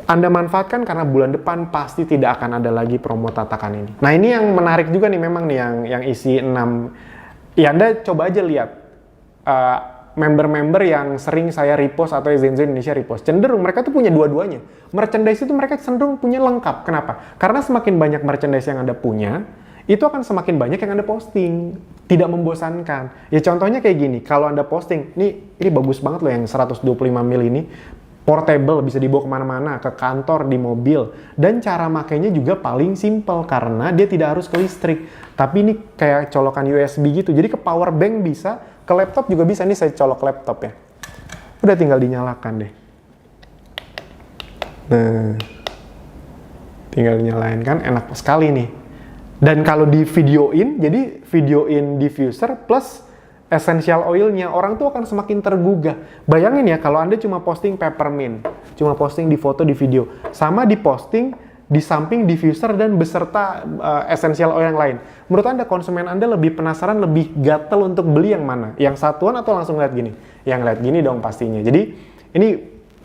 Speaker 1: Anda manfaatkan karena bulan depan pasti tidak akan ada lagi promo tatakan ini. Nah, ini yang menarik juga nih memang nih yang isi 6. Ya, Anda coba aja lihat member-member yang sering saya repost atau Zenzo Indonesia repost. Cenderung mereka tuh punya dua-duanya. Merchandise itu mereka cenderung punya lengkap. Kenapa? Karena semakin banyak merchandise yang Anda punya, itu akan semakin banyak yang Anda posting. Tidak membosankan. Ya contohnya kayak gini, kalau Anda posting, ini bagus banget loh yang 125 mil ini. Portable, bisa dibawa kemana-mana, ke kantor, di mobil. Dan cara makainya juga paling simple, karena dia tidak harus ke listrik. Tapi ini kayak colokan USB gitu, jadi ke power bank bisa, ke laptop juga bisa. Ini saya colok laptop ya. Udah tinggal dinyalakan deh. Nah, tinggal dinyalain kan, enak sekali nih. Dan kalau di videoin, jadi videoin diffuser plus essential oilnya, orang tuh akan semakin tergugah. Bayangin ya, kalau Anda cuma posting peppermint, cuma posting di foto, di video, sama di posting di samping diffuser dan beserta essential oil yang lain. Menurut Anda, konsumen Anda lebih penasaran, lebih gatel untuk beli yang mana? Yang satuan atau langsung lihat gini? Yang lihat gini dong pastinya. Jadi, ini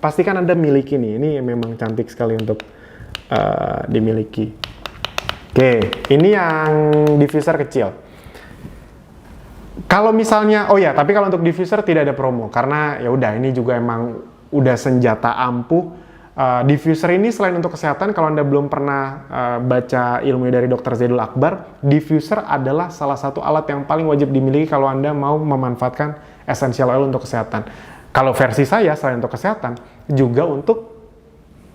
Speaker 1: pastikan Anda miliki nih. Ini memang cantik sekali untuk dimiliki. Oke, ini yang diffuser kecil. Kalau misalnya, oh ya, tapi kalau untuk diffuser tidak ada promo karena ya udah ini juga emang udah senjata ampuh. Diffuser ini selain untuk kesehatan, kalau Anda belum pernah baca ilmu dari Dr. Zaidul Akbar, diffuser adalah salah satu alat yang paling wajib dimiliki kalau Anda mau memanfaatkan essential oil untuk kesehatan. Kalau versi saya selain untuk kesehatan, juga untuk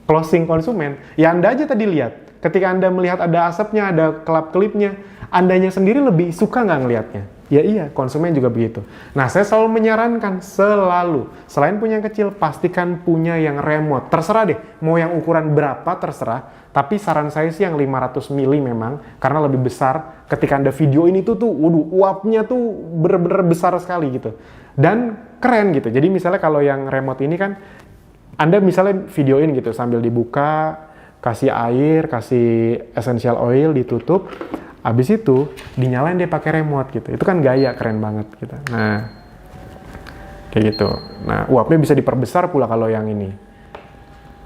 Speaker 1: closing konsumen. Ya Anda aja tadi lihat, ketika Anda melihat ada asapnya, ada kelap-kelipnya, Andanya sendiri lebih suka nggak ngelihatnya? Ya iya, konsumen juga begitu. Nah, saya selalu menyarankan, selain punya yang kecil, pastikan punya yang remote. Terserah deh, mau yang ukuran berapa terserah, tapi saran saya sih yang 500 mili memang, karena lebih besar. Ketika Anda video ini tuh waduh, uapnya tuh bener-bener besar sekali gitu. Dan keren gitu. Jadi misalnya kalau yang remote ini kan, Anda misalnya videoin gitu, sambil dibuka, kasih air, kasih essential oil, ditutup. Habis itu dinyalain dia pakai remote gitu. Itu kan gaya keren banget gitu. Nah, kayak gitu. Nah, uapnya bisa diperbesar pula kalau yang ini.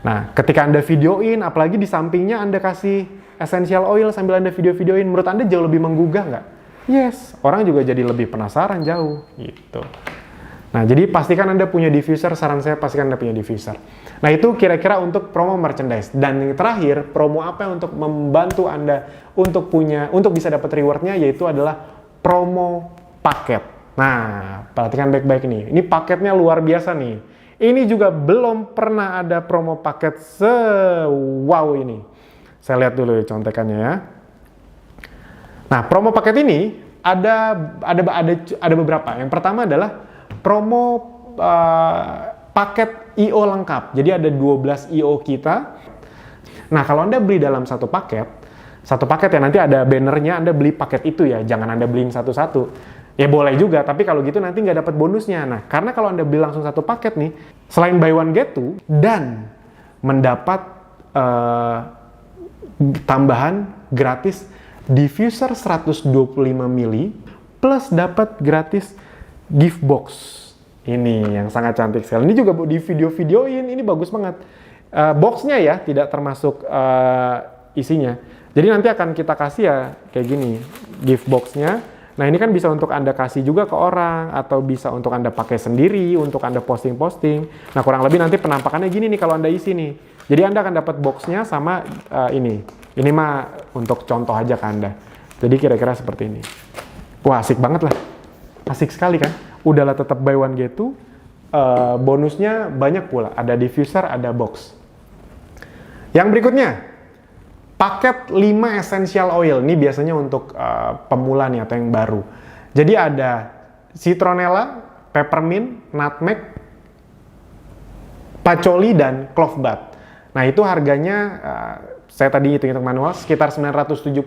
Speaker 1: Nah, ketika Anda videoin, apalagi di sampingnya Anda kasih essential oil sambil Anda video-videoin, menurut Anda jauh lebih menggugah nggak? Yes, orang juga jadi lebih penasaran jauh gitu. Nah, jadi pastikan Anda punya diffuser, saran saya pastikan Anda punya diffuser. Nah, itu kira-kira untuk promo merchandise. Dan yang terakhir, promo apa yang untuk membantu Anda untuk bisa dapat rewardnya, yaitu adalah promo paket. Nah, perhatikan baik-baik nih. Ini paketnya luar biasa nih. Ini juga belum pernah ada promo paket wow ini. Saya lihat dulu ya contekannya ya. Nah, promo paket ini ada beberapa. Yang pertama adalah promo paket I.O. lengkap. Jadi ada 12 I.O. kita. Nah, kalau Anda beli dalam satu paket ya nanti ada bannernya Anda beli paket itu ya. Jangan Anda beliin satu-satu. Ya boleh juga, tapi kalau gitu nanti nggak dapat bonusnya. Nah, karena kalau Anda beli langsung satu paket nih, selain buy one get two, dan mendapat tambahan gratis diffuser 125 mili, plus dapat gratis gift box. Ini yang sangat cantik sekali. Ini juga di video-videoin, ini bagus banget. Boxnya ya, tidak termasuk isinya. Jadi nanti akan kita kasih ya kayak gini, gift boxnya. Nah ini kan bisa untuk Anda kasih juga ke orang, atau bisa untuk Anda pakai sendiri, untuk Anda posting-posting. Nah kurang lebih nanti penampakannya gini nih kalau Anda isi nih. Jadi Anda akan dapat boxnya sama ini. Ini mah untuk contoh aja ke Anda. Jadi kira-kira seperti ini. Wah asik banget lah. Asik sekali kan? Udahlah tetap buy one get two. Bonusnya banyak pula. Ada diffuser, ada box. Yang berikutnya, paket 5 essential oil. Ini biasanya untuk pemula nih atau yang baru. Jadi ada citronella, peppermint, nutmeg, patchouli, dan clove bud. Nah itu harganya, saya tadi hitung-hitung manual, sekitar 970.000.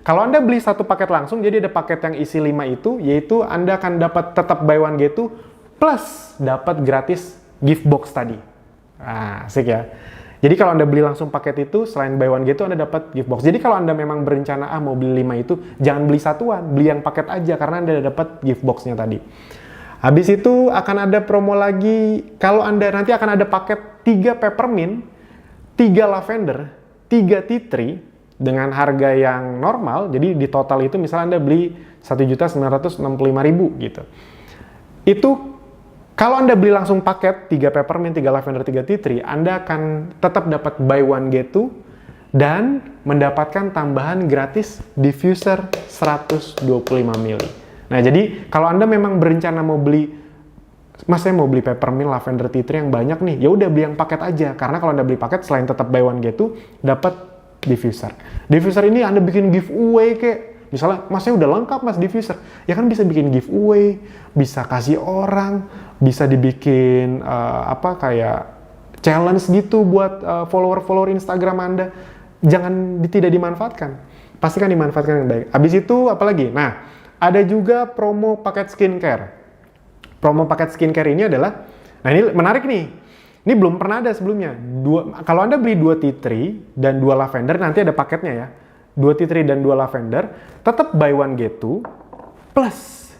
Speaker 1: Kalau Anda beli satu paket langsung, jadi ada paket yang isi 5 itu, yaitu Anda akan dapat tetap buy one get two, plus dapat gratis gift box tadi. Nah, asik ya. Jadi kalau Anda beli langsung paket itu, selain buy one get two, Anda dapat gift box. Jadi kalau Anda memang berencana, mau beli 5 itu, jangan beli satuan, beli yang paket aja, karena Anda dapat gift boxnya tadi. Habis itu akan ada promo lagi, kalau Anda nanti akan ada paket 3 peppermint, 3 lavender, 3 tea tree, dengan harga yang normal, jadi di total itu misalnya Anda beli 1.965.000 gitu. Itu Kalau Anda beli langsung paket 3 peppermint, 3 lavender, 3 tea tree, Anda akan tetap dapat buy one get two dan mendapatkan tambahan gratis diffuser 125 ml. Nah, jadi kalau Anda memang berencana mau beli, Mas saya mau beli peppermint, lavender, tea tree yang banyak nih, ya udah beli yang paket aja. Karena kalau Anda beli paket selain tetap buy one get two, dapat diffuser. Diffuser ini Anda bikin giveaway kayak misalnya, Mas saya udah lengkap Mas diffuser. Ya kan bisa bikin giveaway, bisa kasih orang, bisa dibikin kayak challenge gitu buat follower-follower Instagram Anda. Jangan tidak dimanfaatkan. Pastikan dimanfaatkan yang baik. Habis itu apalagi? Nah, ada juga promo paket skincare. Promo paket skincare ini adalah, nah ini menarik nih. Ini belum pernah ada sebelumnya. Kalau Anda beli 2 tea tree dan 2 lavender, nanti ada paketnya ya. 2 tea tree dan 2 lavender, tetap buy one get two, plus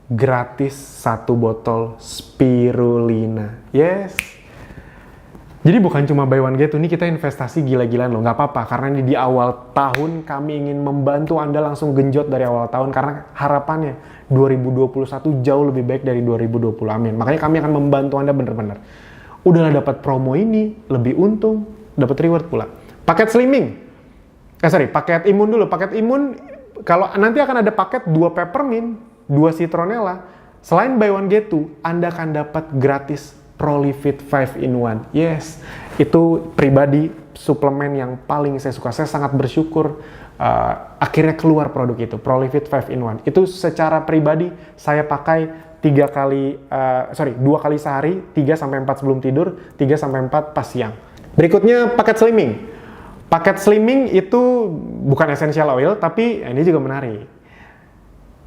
Speaker 1: gratis 1 botol spirulina. Yes. Jadi bukan cuma buy one get two, ini kita investasi gila-gilaan loh. Nggak apa-apa, karena ini di awal tahun kami ingin membantu Anda langsung genjot dari awal tahun, karena harapannya 2021 jauh lebih baik dari 2020, amin. Makanya kami akan membantu Anda bener-bener. Udahlah dapat promo ini, lebih untung, dapat reward pula. Paket slimming. Paket imun dulu. Paket imun, kalau nanti akan ada paket 2 peppermint, 2 citronella. Selain buy one get two, Anda akan dapat gratis Prolifit 5 in 1. Yes, itu pribadi suplemen yang paling saya suka. Saya sangat bersyukur akhirnya keluar produk itu, Prolifit 5 in 1. Itu secara pribadi saya pakai 2 kali sehari, 3-4 sebelum tidur, 3-4 pas siang. Berikutnya paket slimming. Paket slimming itu bukan essential oil, tapi ini juga menarik.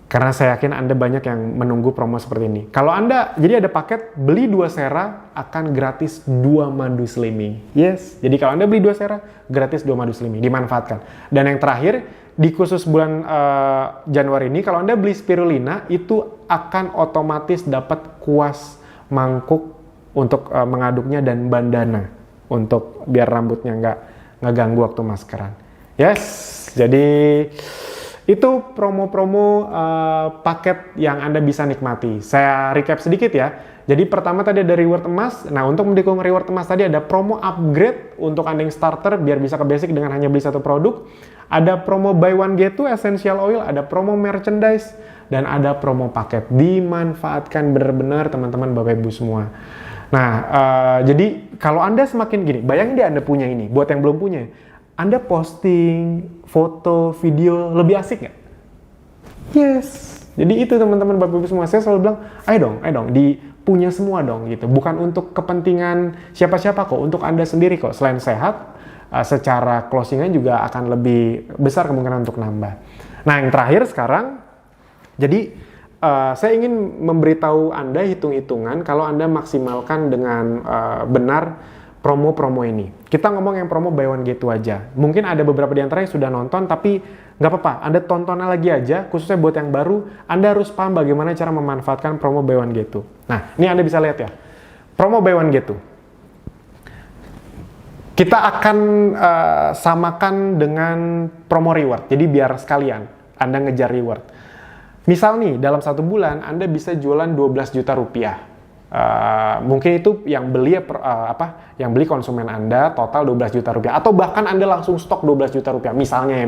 Speaker 1: Karena saya yakin Anda banyak yang menunggu promo seperti ini. Kalau Anda, jadi ada paket, beli 2 sera, akan gratis 2 madu slimming. Yes, jadi kalau Anda beli 2 sera, gratis 2 madu slimming, dimanfaatkan. Dan yang terakhir, di khusus bulan Januari ini, kalau Anda beli spirulina, itu akan otomatis dapat kuas mangkuk untuk mengaduknya dan bandana. Untuk biar rambutnya nggak ngeganggu waktu maskeran. Yes, jadi itu promo-promo paket yang Anda bisa nikmati. Saya recap sedikit ya. Jadi pertama tadi ada reward emas. Nah, untuk mendukung reward emas tadi ada promo upgrade untuk Anda yang starter biar bisa ke basic dengan hanya beli 1 produk. Ada promo buy one get two essential oil, ada promo merchandise, dan ada promo paket. Dimanfaatkan benar-benar teman-teman Bapak Ibu semua. Nah, jadi kalau Anda semakin gini, bayangin deh Anda punya ini, buat yang belum punya, Anda posting foto, video, lebih asik nggak? Yes. Jadi itu teman-teman Bapak Ibu semua, saya selalu bilang, ayo dong, punya semua dong gitu. Bukan untuk kepentingan siapa-siapa kok, untuk Anda sendiri kok. Selain sehat, secara closingan juga akan lebih besar kemungkinan untuk nambah. Nah, yang terakhir sekarang, jadi saya ingin memberitahu Anda hitung-hitungan kalau Anda maksimalkan dengan benar promo-promo ini. Kita ngomong yang promo buy one get two aja. Mungkin ada beberapa di antara yang sudah nonton, tapi nggak apa-apa. Anda tonton lagi aja, khususnya buat yang baru, Anda harus paham bagaimana cara memanfaatkan promo buy one get two. Nah, ini Anda bisa lihat ya. Promo buy one get two. Kita akan samakan dengan promo reward. Jadi biar sekalian Anda ngejar reward. Misal nih, dalam 1 bulan Anda bisa jualan 12 juta rupiah. Mungkin itu yang beli yang beli konsumen Anda total 12 juta rupiah. Atau bahkan Anda langsung stok 12 juta rupiah. Misalnya.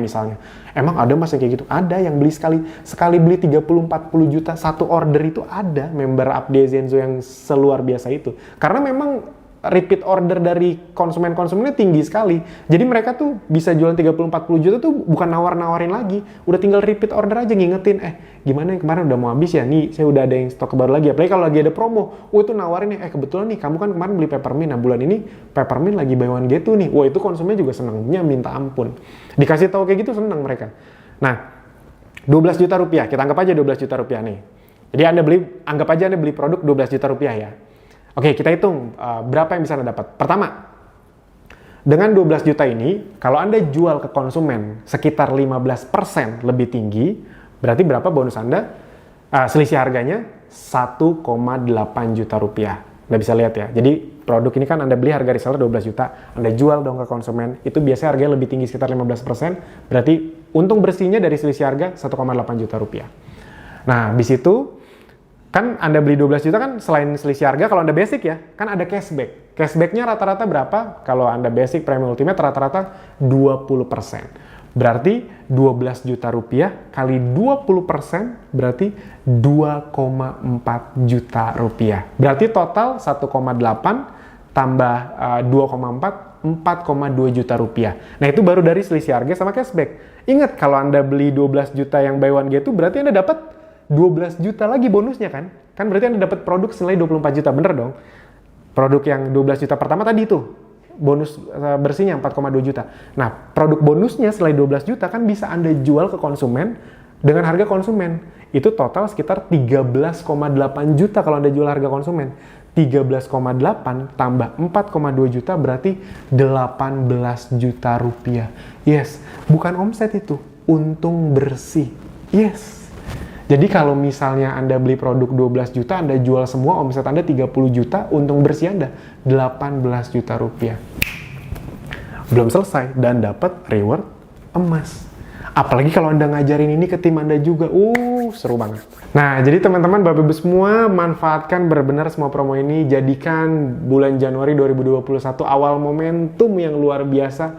Speaker 1: Emang ada Mas yang kayak gitu? Ada yang beli sekali beli 30-40 juta. 1 order itu ada member Abdi Zenzo yang seluar biasa itu. Karena memang repeat order dari konsumennya tinggi sekali. Jadi mereka tuh bisa jualan 30-40 juta tuh bukan nawar-nawarin lagi. Udah tinggal repeat order aja, ngingetin, gimana yang kemarin udah mau habis ya? Nih, saya udah ada yang stok baru lagi. Apalagi kalau lagi ada promo. Itu nawarin nih, kebetulan nih kamu kan kemarin beli peppermint. Nah, bulan ini peppermint lagi buy one get two nih. Wah, itu konsumennya juga senangnya minta ampun. Dikasih tahu kayak gitu senang mereka. Nah, 12 juta rupiah. Kita anggap aja 12 juta rupiah nih. Jadi anggap aja Anda beli produk 12 juta rupiah ya. Oke, kita hitung berapa yang bisa Anda dapat. Pertama, dengan 12 juta ini, kalau Anda jual ke konsumen sekitar 15% lebih tinggi, berarti berapa bonus Anda? Selisih harganya 1,8 juta rupiah. Anda bisa lihat ya. Jadi produk ini kan Anda beli harga reseller 12 juta, Anda jual dong ke konsumen, itu biasanya harganya lebih tinggi sekitar 15%, berarti untung bersihnya dari selisih harga 1,8 juta rupiah. Nah, habis itu Kan Anda beli 12 juta kan selain selisih harga, kalau Anda basic ya, kan ada cashback. Cashbacknya rata-rata berapa? Kalau Anda basic, premium, ultimate rata-rata 20%. Berarti 12 juta rupiah kali 20% berarti 2,4 juta rupiah. Berarti total 1,8 tambah 2,4, 4,2 juta rupiah. Nah itu baru dari selisih harga sama cashback. Ingat kalau Anda beli 12 juta yang buy one get two, berarti Anda dapat 12 juta lagi bonusnya kan? Kan berarti Anda dapat produk senilai 24 juta, bener dong? Produk yang 12 juta pertama tadi tuh, bonus bersihnya 4,2 juta. Nah, produk bonusnya selain 12 juta kan bisa Anda jual ke konsumen dengan harga konsumen. Itu total sekitar 13,8 juta kalau Anda jual harga konsumen. 13,8 tambah 4,2 juta berarti 18 juta rupiah. Yes, bukan omset itu, untung bersih. Yes. Jadi kalau misalnya Anda beli produk 12 juta, Anda jual semua, omset Anda 30 juta, untung bersih Anda 18 juta rupiah. Belum selesai, dan dapat reward emas. Apalagi kalau Anda ngajarin ini ke tim Anda juga, seru banget. Nah, jadi teman-teman, Bapak Ibu semua, manfaatkan benar-benar semua promo ini, jadikan bulan Januari 2021 awal momentum yang luar biasa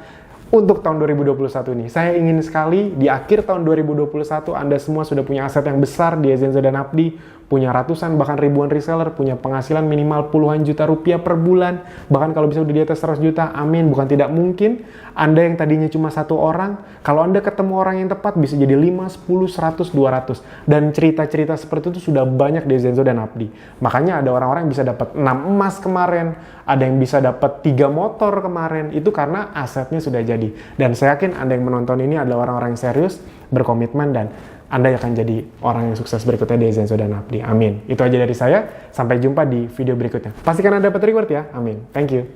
Speaker 1: untuk tahun 2021 ini. Saya ingin sekali di akhir tahun 2021 Anda semua sudah punya aset yang besar di Ezenzo dan Apdi, punya ratusan bahkan ribuan reseller, punya penghasilan minimal puluhan juta rupiah per bulan, bahkan kalau bisa udah di atas 100 juta, amin, bukan tidak mungkin. Anda yang tadinya cuma satu orang, kalau Anda ketemu orang yang tepat bisa jadi 5, 10, 100, 200. Dan cerita-cerita seperti itu sudah banyak di Ezenzo dan Apdi. Makanya ada orang-orang yang bisa dapat 6 emas kemarin, ada yang bisa dapat 3 motor kemarin, itu karena asetnya sudah jadi. Dan saya yakin Anda yang menonton ini adalah orang-orang yang serius, berkomitmen, dan Anda akan jadi orang yang sukses berikutnya di Ezenzo dan Apdi. Amin. Itu aja dari saya. Sampai jumpa di video berikutnya. Pastikan Anda dapat reward ya. Amin. Thank you.